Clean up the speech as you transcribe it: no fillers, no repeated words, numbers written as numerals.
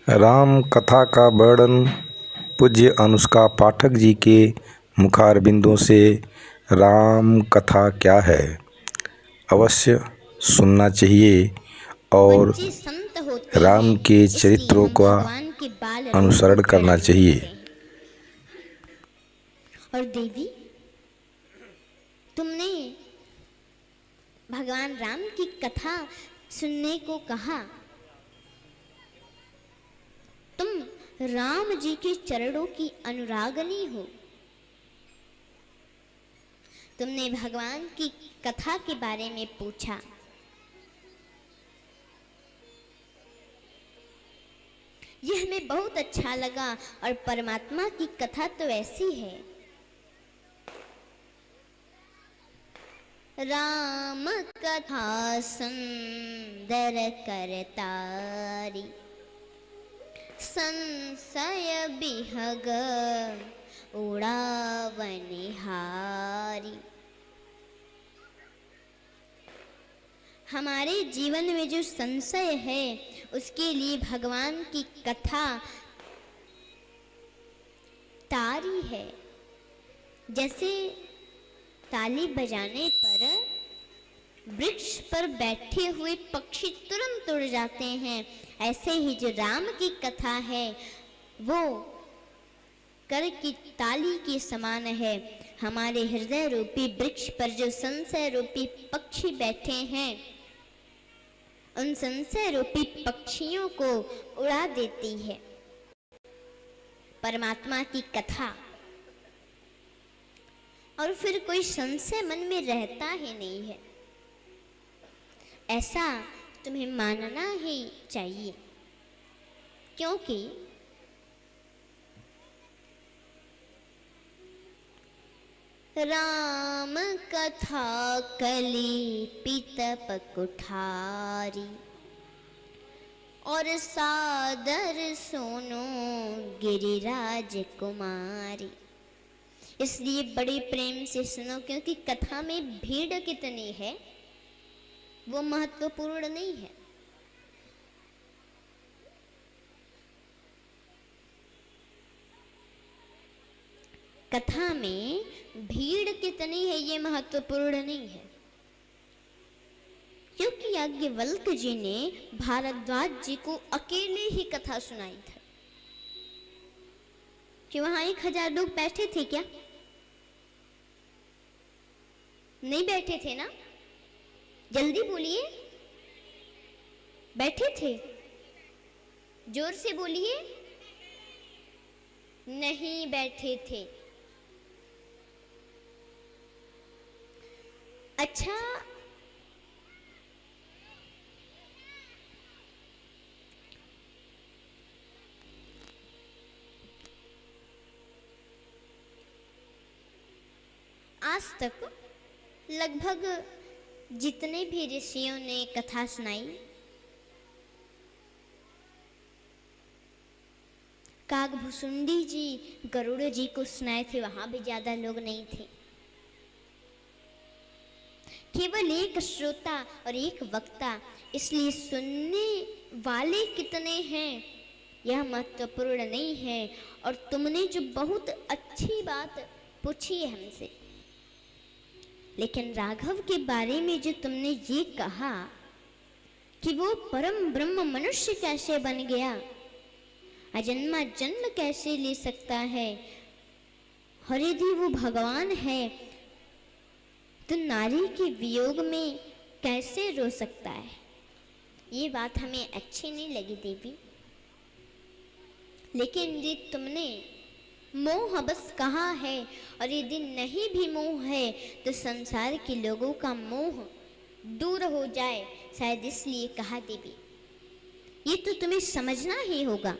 राम कथा का वर्णन पूज्य अनुष्का पाठक जी के मुखारबिंदों से राम कथा क्या है अवश्य सुनना चाहिए और राम के चरित्रों का अनुसरण करना चाहिए। और देवी, तुमने भगवान राम की कथा सुनने को कहा। तुम राम जी के चरणों की अनुरागनी हो। तुमने भगवान की कथा के बारे में पूछा। यह हमें बहुत अच्छा लगा और परमात्मा की कथा तो ऐसी है। राम कथा सुंदर करतारी, संशय बिहग उड़ावनिहारी। हमारे जीवन में जो संशय है उसके लिए भगवान की कथा तारी है। जैसे ताली बजाने पर वृक्ष पर बैठे हुए पक्षी तुरंत उड़ जाते हैं, ऐसे ही जो राम की कथा है वो कर की ताली के समान है। हमारे हृदय रूपी वृक्ष पर जो संशय रूपी पक्षी बैठे हैं, उन संशय रूपी पक्षियों को उड़ा देती है परमात्मा की कथा। और फिर कोई संशय मन में रहता ही नहीं है। ऐसा तुम्हें मानना ही चाहिए, क्योंकि राम कथा कली पितप कुठारी, और सादर सोनो गिरिराज कुमारी। इसलिए बड़े प्रेम से सुनो, क्योंकि कथा में भीड़ कितनी है वो महत्वपूर्ण नहीं है। कथा में भीड़ कितनी है ये महत्वपूर्ण नहीं है, क्योंकि याज्ञवल्क्य जी ने भारद्वाज जी को अकेले ही कथा सुनाई थी। कि वहां 1000 लोग बैठे थे क्या? नहीं बैठे थे ना? जल्दी बोलिए। बैठे थे? जोर से बोलिए। नहीं बैठे थे। अच्छा, आज तक लगभग जितने भी ऋषियों ने कथा सुनाई, काकभुसुंडी जी गरुड़ जी को सुनाए थे, वहां भी ज्यादा लोग नहीं थे। केवल एक श्रोता और एक वक्ता, इसलिए सुनने वाले कितने हैं यह महत्वपूर्ण नहीं है। और तुमने जो बहुत अच्छी बात पूछी है हमसे, लेकिन राघव के बारे में जो तुमने ये कहा कि वो परम ब्रह्म मनुष्य कैसे बन गया, अजन्मा जन्म कैसे ले सकता है, और यदि वो भगवान है तो नारी के वियोग में कैसे रो सकता है, ये बात हमें अच्छी नहीं लगी देवी। लेकिन ये तुमने मोह बस कहा है, और यदि नहीं भी मोह है तो संसार के लोगों का मोह दूर हो जाए, शायद इसलिए कहा देवी। ये तो तुम्हें समझना ही होगा।